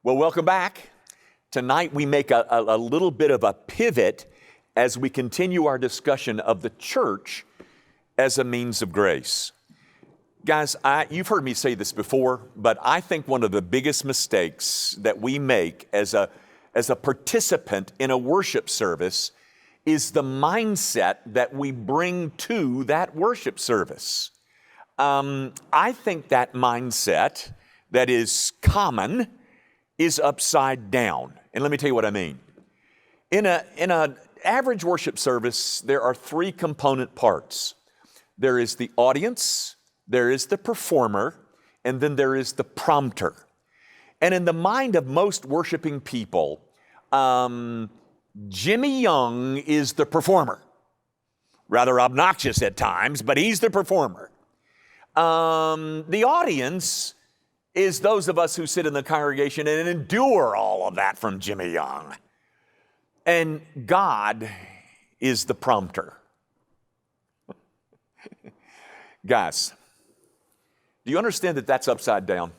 Well, welcome back. Tonight we make a little bit of a pivot as we continue our discussion of the church as a means of grace. Guys, you've heard me say this before, but I think one of the biggest mistakes that we make as a participant in a worship service is the mindset that we bring to that worship service. I think that mindset that is common is upside down. And let me tell you what I mean. In an average worship service, there are three component parts. There is the audience, there is the performer, and then there is the prompter. And in the mind of most worshiping people, Jimmy Young is the performer. Rather obnoxious at times, but he's the performer. The audience is those of us who sit in the congregation and endure all of that from Jimmy Young. And God is the prompter. Guys, do you understand that that's upside down?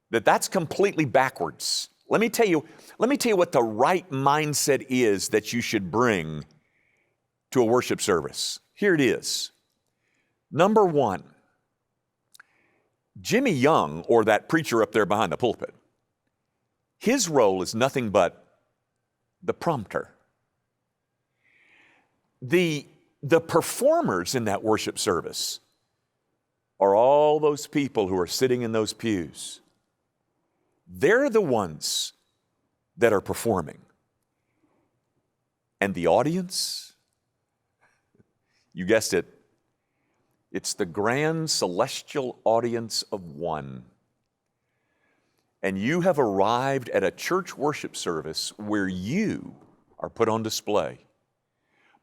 That's completely backwards. Let me tell you what the right mindset is that you should bring to a worship service. Here it is. Number one, Jimmy Young, or that preacher up there behind the pulpit, his role is nothing but the prompter. The performers in that worship service are all those people who are sitting in those pews. They're the ones that are performing. And the audience, you guessed it, it's the grand celestial audience of one. And you have arrived at a church worship service where you are put on display.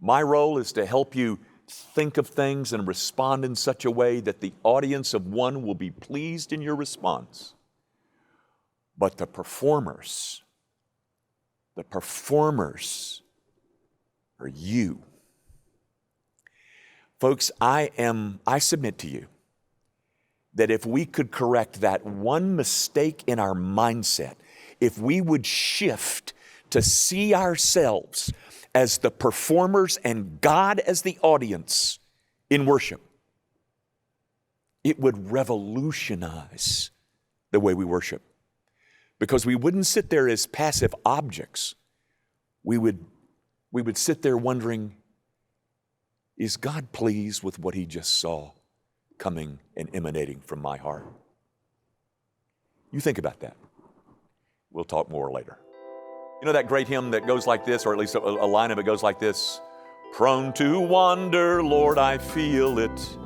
My role is to help you think of things and respond in such a way that the audience of one will be pleased in your response. But the performers are you. Folks, I submit to you that if we could correct that one mistake in our mindset, if we would shift to see ourselves as the performers and God as the audience in worship, it would revolutionize the way we worship. Because we wouldn't sit there as passive objects. We would sit there wondering, is God pleased with what he just saw coming and emanating from my heart? You think about that. We'll talk more later. You know that great hymn that goes like this, or at least a line of it goes like this? Prone to wander, Lord, I feel it.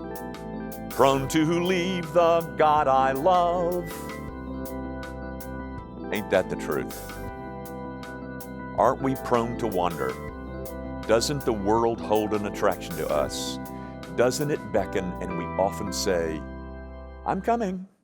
Prone to leave the God I love. Ain't that the truth? Aren't we prone to wander? Doesn't the world hold an attraction to us? Doesn't it beckon, and we often say, I'm coming.